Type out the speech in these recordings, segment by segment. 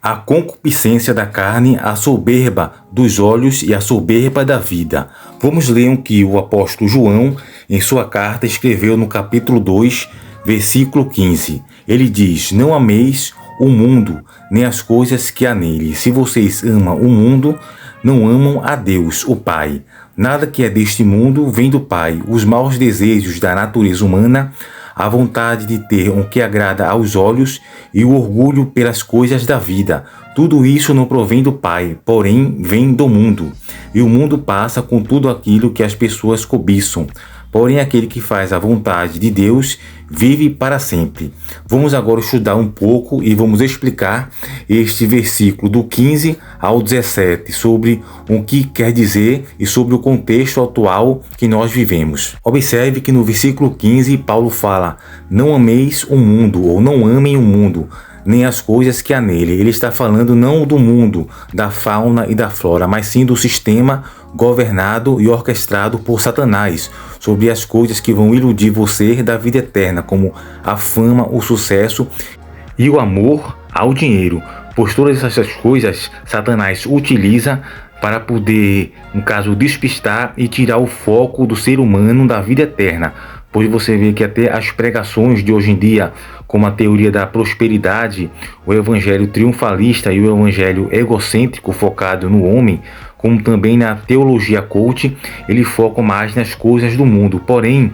a concupiscência da carne, a soberba dos olhos e a soberba da vida. Vamos ler o que o apóstolo João, em sua carta, escreveu no capítulo 2, versículo 15. Ele diz: não ameis o mundo, nem as coisas que há nele. Se vocês amam o mundo, não amam a Deus, o Pai. Nada que é deste mundo vem do Pai. Os maus desejos da natureza humana, a vontade de ter o que agrada aos olhos e o orgulho pelas coisas da vida. Tudo isso não provém do Pai, porém vem do mundo. E o mundo passa com tudo aquilo que as pessoas cobiçam. Porém, aquele que faz a vontade de Deus vive para sempre. Vamos agora estudar um pouco e vamos explicar este versículo do 15 ao 17 sobre o que quer dizer e sobre o contexto atual que nós vivemos. Observe que no versículo 15 Paulo fala: não ameis o mundo, ou não amem o mundo, nem as coisas que há nele. Ele está falando não do mundo, da fauna e da flora, mas sim do sistema governado e orquestrado por Satanás, sobre as coisas que vão iludir você da vida eterna, como a fama, o sucesso e o amor ao dinheiro. Pois todas essas coisas Satanás utiliza para poder, no caso, despistar e tirar o foco do ser humano da vida eterna. Pois você vê que até as pregações de hoje em dia, como a teoria da prosperidade, o evangelho triunfalista e o evangelho egocêntrico focado no homem, como também na teologia coach, ele foca mais nas coisas do mundo. Porém,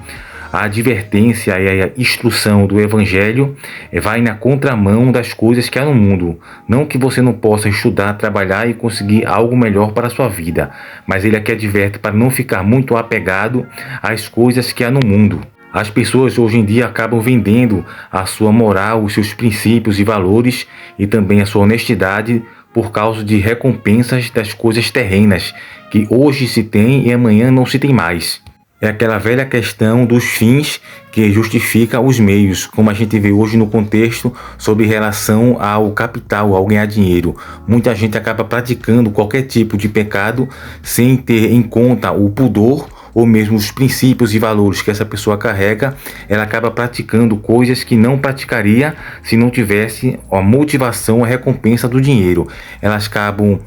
a advertência e a instrução do evangelho vai na contramão das coisas que há no mundo. Não que você não possa estudar, trabalhar e conseguir algo melhor para a sua vida, mas ele aqui adverte para não ficar muito apegado às coisas que há no mundo. As pessoas hoje em dia acabam vendendo a sua moral, os seus princípios e valores e também a sua honestidade por causa de recompensas das coisas terrenas que hoje se tem e amanhã não se tem mais. É aquela velha questão dos fins que justifica os meios, como a gente vê hoje no contexto sobre relação ao capital, ao ganhar dinheiro. Muita gente acaba praticando qualquer tipo de pecado sem ter em conta o pudor ou mesmo os princípios e valores que essa pessoa carrega. Ela acaba praticando coisas que não praticaria se não tivesse a motivação, a recompensa do dinheiro. Elas acabam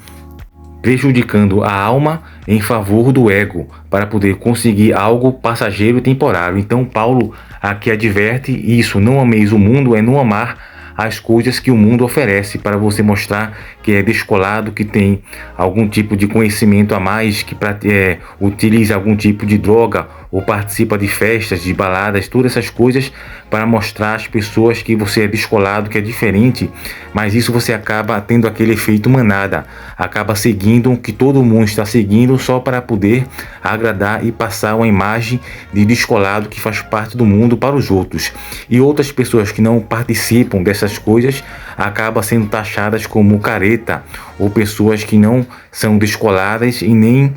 prejudicando a alma em favor do ego, para poder conseguir algo passageiro e temporário. Então Paulo aqui adverte isso: não ameis o mundo, é não amar as coisas que o mundo oferece, para você mostrar que é descolado, que tem algum tipo de conhecimento a mais, que utiliza algum tipo de droga ou participa de festas, de baladas, todas essas coisas para mostrar às pessoas que você é descolado, que é diferente. Mas isso você acaba tendo aquele efeito manada, acaba seguindo o que todo mundo está seguindo só para poder agradar e passar uma imagem de descolado que faz parte do mundo para os outros. E outras pessoas que não participam dessas coisas acabam sendo taxadas como careta, ou pessoas que não são descoladas e nem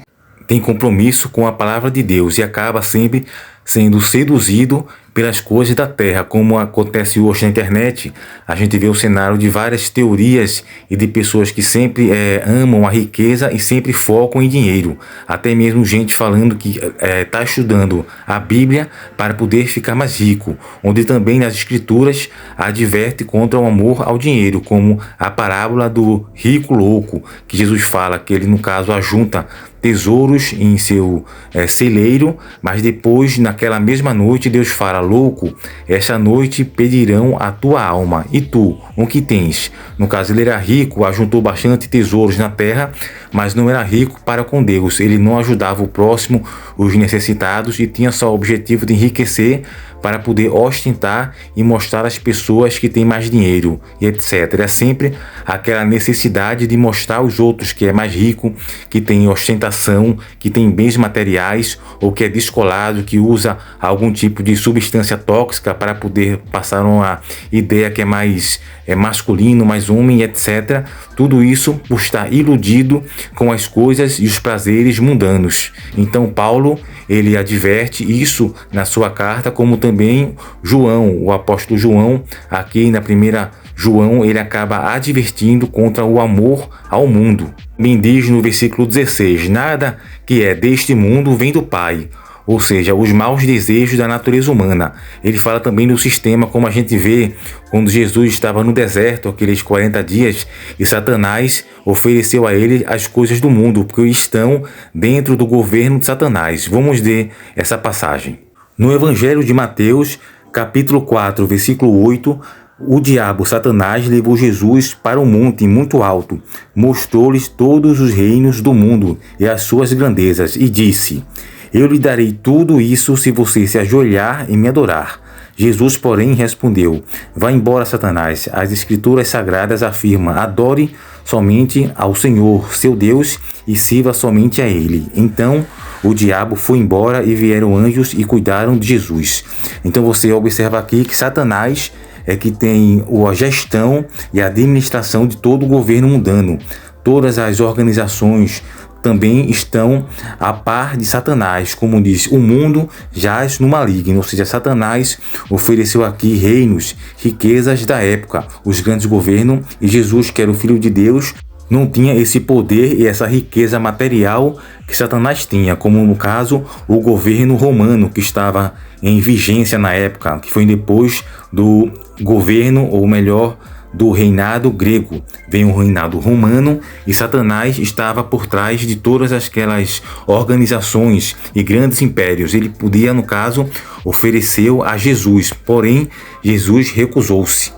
tem compromisso com a palavra de Deus, e acaba sempre sendo seduzido pelas coisas da terra, como acontece hoje na internet. A gente vê o cenário de várias teorias e de pessoas que sempre amam a riqueza e sempre focam em dinheiro. Até mesmo gente falando que está estudando a Bíblia para poder ficar mais rico, onde também nas escrituras adverte contra o amor ao dinheiro, como a parábola do rico louco, que Jesus fala que ele, no caso, ajunta tesouros em seu celeiro, mas depois, naquela mesma noite, Deus fala: louco, esta noite pedirão a tua alma, e tu, o que tens? No caso, ele era rico, ajuntou bastante tesouros na terra, mas não era rico para com Deus. Ele não ajudava o próximo, os necessitados, e tinha só o objetivo de enriquecer para poder ostentar e mostrar às pessoas que têm mais dinheiro e etc. É sempre aquela necessidade de mostrar aos outros que é mais rico, que tem ostentação, que tem bens materiais, ou que é descolado, que usa algum tipo de substância tóxica para poder passar uma ideia que é mais masculino, mais homem, etc. Tudo isso por estar iludido com as coisas e os prazeres mundanos. Então Paulo, ele adverte isso na sua carta, como também João, o apóstolo João, aqui na primeira João, ele acaba advertindo contra o amor ao mundo. Bem diz no versículo 16: nada que é deste mundo vem do Pai. ou seja, os maus desejos da natureza humana. Ele fala também do sistema, como a gente vê quando Jesus estava no deserto, aqueles 40 dias, e Satanás ofereceu a ele as coisas do mundo, porque estão dentro do governo de Satanás. Vamos ler essa passagem. No Evangelho de Mateus, capítulo 4, versículo 8, o diabo, Satanás, levou Jesus para um monte muito alto, mostrou-lhes todos os reinos do mundo e as suas grandezas, e disse: Eu lhe darei tudo isso se você se ajoelhar e me adorar. Jesus, porém, respondeu: Vá embora, Satanás. As Escrituras Sagradas afirmam: adore somente ao Senhor, seu Deus, e sirva somente a Ele. Então, o diabo foi embora e vieram anjos e cuidaram de Jesus. Então, você observa aqui que Satanás é que tem a gestão e a administração de todo o governo mundano. Todas as organizações também estão a par de Satanás. Como diz, o mundo jaz no maligno, ou seja, Satanás ofereceu aqui reinos, riquezas da época, os grandes governos, e Jesus, que era o Filho de Deus, não tinha esse poder e essa riqueza material que Satanás tinha, como no caso o governo romano, que estava em vigência na época, que foi depois do governo, ou melhor, do reinado grego. Vem o reinado romano e Satanás estava por trás de todas aquelas organizações e grandes impérios. Ele podia, no caso, ofereceu a Jesus, porém Jesus recusou-se.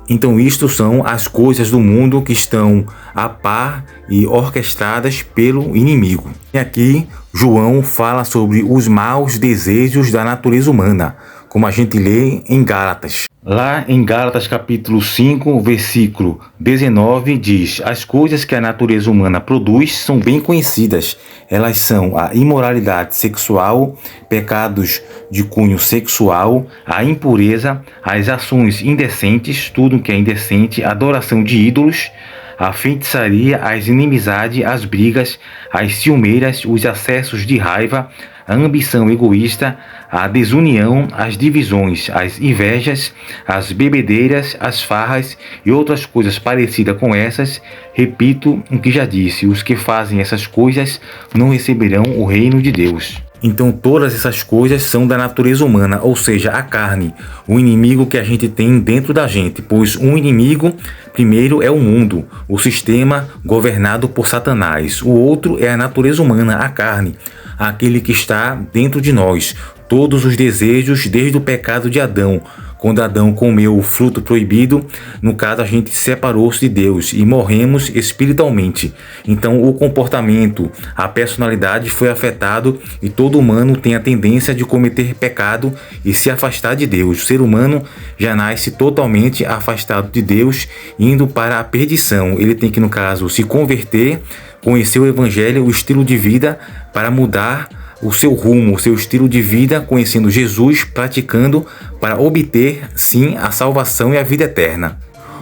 Então isto são as coisas do mundo que estão a par e orquestradas pelo inimigo. E aqui João fala sobre os maus desejos da natureza humana, como a gente lê em Gálatas. Lá em Gálatas capítulo 5, versículo 19, diz: as coisas que a natureza humana produz são bem conhecidas. Elas são a imoralidade sexual, pecados de cunho sexual, a impureza, as ações indecentes, tudo que é indecente, a adoração de ídolos, a feitiçaria, as inimizades, as brigas, as ciumeiras, os acessos de raiva, a ambição egoísta, a desunião, as divisões, as invejas, as bebedeiras, as farras e outras coisas parecidas com essas. Repito o que já disse: os que fazem essas coisas não receberão o reino de Deus. Então todas essas coisas são da natureza humana, ou seja, a carne, o inimigo que a gente tem dentro da gente, pois um inimigo, primeiro, é o mundo, o sistema governado por Satanás. O outro é a natureza humana, a carne, aquele que está dentro de nós, todos os desejos desde o pecado de Adão. Quando Adão comeu o fruto proibido, no caso a gente separou-se de Deus e morremos espiritualmente. Então o comportamento, a personalidade foi afetado e todo humano tem a tendência de cometer pecado e se afastar de Deus. O ser humano já nasce totalmente afastado de Deus, indo para a perdição. Ele tem que, no caso, se converter, conhecer o Evangelho, o estilo de vida, para mudar o seu rumo, o seu estilo de vida, conhecendo Jesus, praticando, para obter, sim, a salvação e a vida eterna.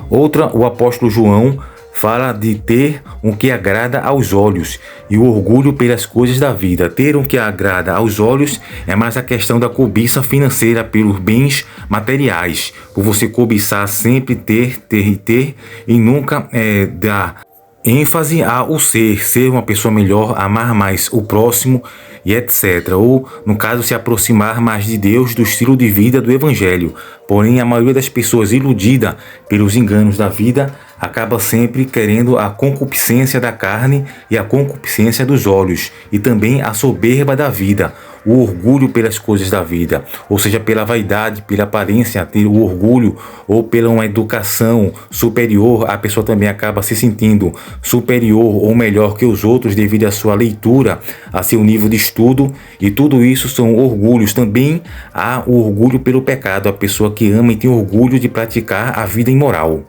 Outra, o apóstolo João fala de ter o que agrada aos olhos e o orgulho pelas coisas da vida. Ter o que agrada aos olhos é mais a questão da cobiça financeira pelos bens materiais, por você cobiçar sempre ter e nunca dar ênfase ao ser uma pessoa melhor, amar mais o próximo e etc. Ou, no caso, se aproximar mais de Deus, do estilo de vida do Evangelho. Porém, a maioria das pessoas, iludida pelos enganos da vida, acaba sempre querendo a concupiscência da carne e a concupiscência dos olhos, e também a soberba da vida, o orgulho pelas coisas da vida, ou seja, pela vaidade, pela aparência, ter o orgulho, ou pela uma educação superior. A pessoa também acaba se sentindo superior ou melhor que os outros devido à sua leitura, a seu nível de estudo, e tudo isso são orgulhos. Também há o orgulho pelo pecado, a pessoa que ama e tem orgulho de praticar a vida imoral.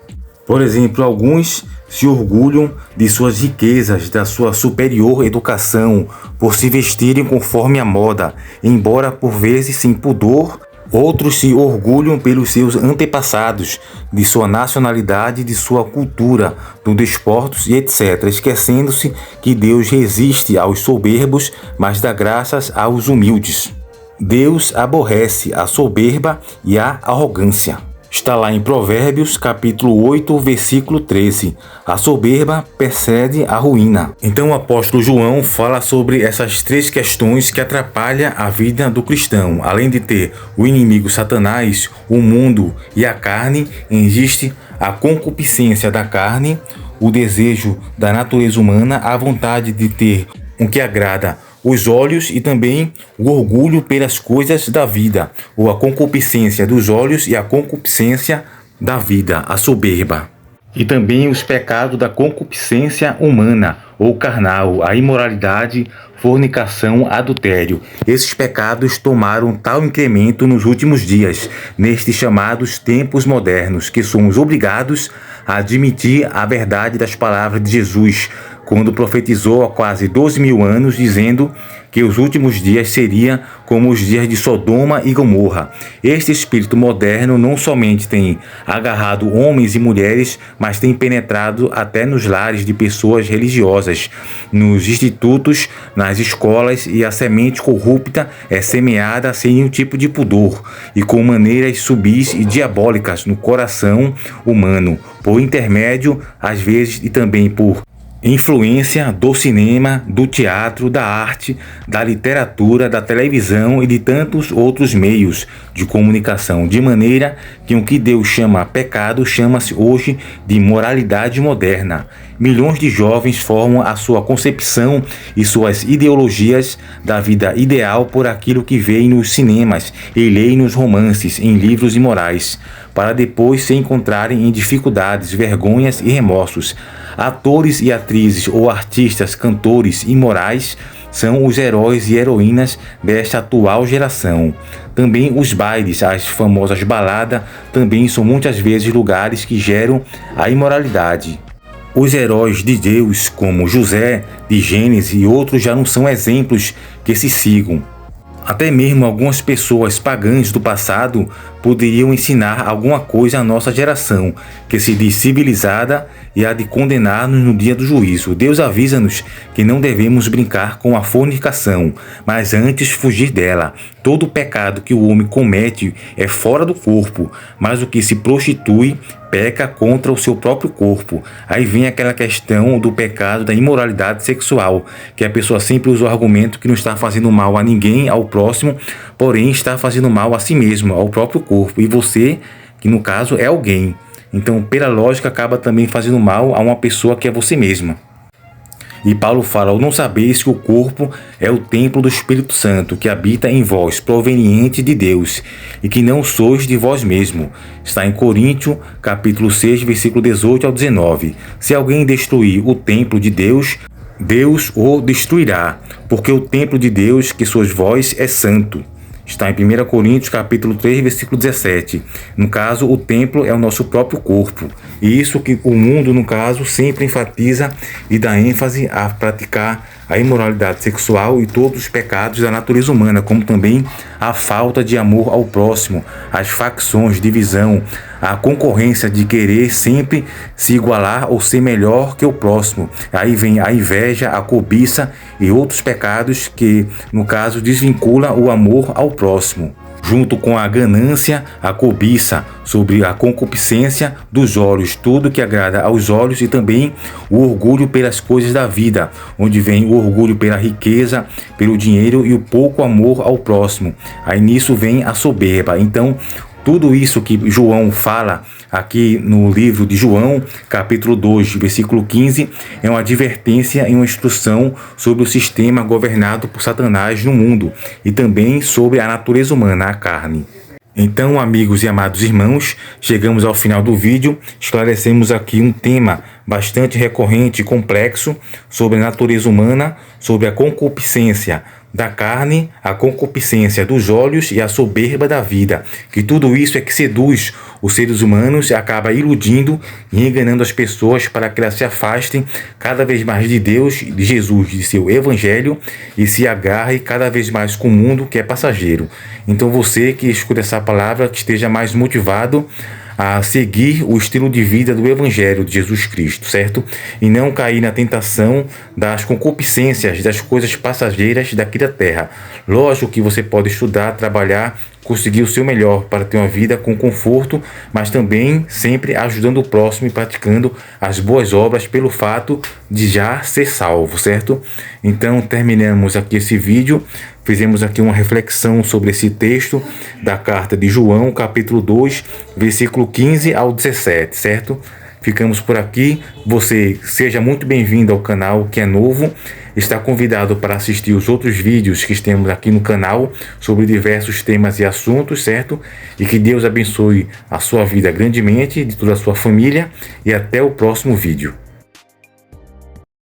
Por exemplo, alguns se orgulham de suas riquezas, da sua superior educação, por se vestirem conforme a moda, embora por vezes sem pudor. Outros se orgulham pelos seus antepassados, de sua nacionalidade, de sua cultura, dos desportos e etc., esquecendo-se que Deus resiste aos soberbos, mas dá graças aos humildes. Deus aborrece a soberba e a arrogância. Está lá em Provérbios, capítulo 8, versículo 13. A soberba precede a ruína. Então o apóstolo João fala sobre essas três questões que atrapalham a vida do cristão. Além de ter o inimigo Satanás, o mundo e a carne, existe a concupiscência da carne, o desejo da natureza humana, a vontade de ter o que agrada os olhos e também o orgulho pelas coisas da vida, ou a concupiscência dos olhos e a concupiscência da vida, a soberba. E também os pecados da concupiscência humana ou carnal, a imoralidade, fornicação, adultério. Esses pecados tomaram tal incremento nos últimos dias, nestes chamados tempos modernos, que somos obrigados a admitir a verdade das palavras de Jesus, quando profetizou há quase 12.000 anos, dizendo que os últimos dias seriam como os dias de Sodoma e Gomorra. Este espírito moderno não somente tem agarrado homens e mulheres, mas tem penetrado até nos lares de pessoas religiosas, nos institutos, nas escolas, e a semente corrupta é semeada sem nenhum tipo de pudor e com maneiras subis e diabólicas no coração humano, por intermédio, às vezes, e também por influência do cinema, do teatro, da arte, da literatura, da televisão e de tantos outros meios de comunicação, de maneira que o que Deus chama pecado chama-se hoje de moralidade moderna. Milhões de jovens formam a sua concepção e suas ideologias da vida ideal por aquilo que veem nos cinemas e leem nos romances, em livros imorais, para depois se encontrarem em dificuldades, vergonhas e remorsos. Atores e atrizes ou artistas, cantores imorais são os heróis e heroínas desta atual geração. Também os bailes, as famosas baladas, também são muitas vezes lugares que geram a imoralidade. Os heróis de Deus, como José, de Gênesis e outros, já não são exemplos que se sigam. Até mesmo algumas pessoas pagãs do passado poderiam ensinar alguma coisa à nossa geração, que se diz civilizada e há de condenar-nos no dia do juízo. Deus avisa-nos que não devemos brincar com a fornicação, mas antes fugir dela. Todo pecado que o homem comete é fora do corpo, mas o que se prostitui peca contra o seu próprio corpo. Aí vem aquela questão do pecado da imoralidade sexual, que a pessoa sempre usa o argumento que não está fazendo mal a ninguém, ao próximo, porém está fazendo mal a si mesmo, ao próprio corpo. E você, que no caso é alguém. Então, pela lógica, acaba também fazendo mal a uma pessoa que é você mesma. E Paulo fala: ou não sabeis que o corpo é o templo do Espírito Santo, que habita em vós, proveniente de Deus, e que não sois de vós mesmo. Está em Coríntios, capítulo 6, versículo 18 ao 19. Se alguém destruir o templo de Deus, Deus o destruirá, porque o templo de Deus, que sois vós, é santo. Está em 1 Coríntios, capítulo 3, versículo 17. No caso, o templo é o nosso próprio corpo. E isso que o mundo, no caso, sempre enfatiza e dá ênfase a praticar a imoralidade sexual e todos os pecados da natureza humana, como também a falta de amor ao próximo, as facções, divisão, a concorrência de querer sempre se igualar ou ser melhor que o próximo. Aí vem a inveja, a cobiça e outros pecados que, no caso, desvinculam o amor ao próximo, junto com a ganância, a cobiça, sobre a concupiscência dos olhos, tudo que agrada aos olhos, e também o orgulho pelas coisas da vida, onde vem o orgulho pela riqueza, pelo dinheiro e o pouco amor ao próximo. Aí nisso vem a soberba. Então, tudo isso que João fala aqui no livro de João, capítulo 2, versículo 15, é uma advertência e uma instrução sobre o sistema governado por Satanás no mundo e também sobre a natureza humana, a carne. Então, amigos e amados irmãos, chegamos ao final do vídeo. Esclarecemos aqui um tema bastante recorrente e complexo sobre a natureza humana, sobre a concupiscência da carne, a concupiscência dos olhos e a soberba da vida, que tudo isso é que seduz os seres humanos e acaba iludindo e enganando as pessoas para que elas se afastem cada vez mais de Deus, de Jesus, de seu evangelho, e se agarre cada vez mais com o mundo que é passageiro. Então você que escuta essa palavra, que esteja mais motivado a seguir o estilo de vida do Evangelho de Jesus Cristo, certo? E não cair na tentação das concupiscências, das coisas passageiras daqui da terra. Lógico que você pode estudar, trabalhar conseguir o seu melhor para ter uma vida com conforto, mas também sempre ajudando o próximo e praticando as boas obras pelo fato de já ser salvo, certo? Então terminamos aqui esse vídeo, fizemos aqui uma reflexão sobre esse texto da carta de João, capítulo 2, versículo 15 ao 17, certo? Ficamos por aqui. Você seja muito bem-vindo ao canal que é novo. Está convidado para assistir os outros vídeos que temos aqui no canal sobre diversos temas e assuntos, certo? E que Deus abençoe a sua vida grandemente, de toda a sua família, e até o próximo vídeo.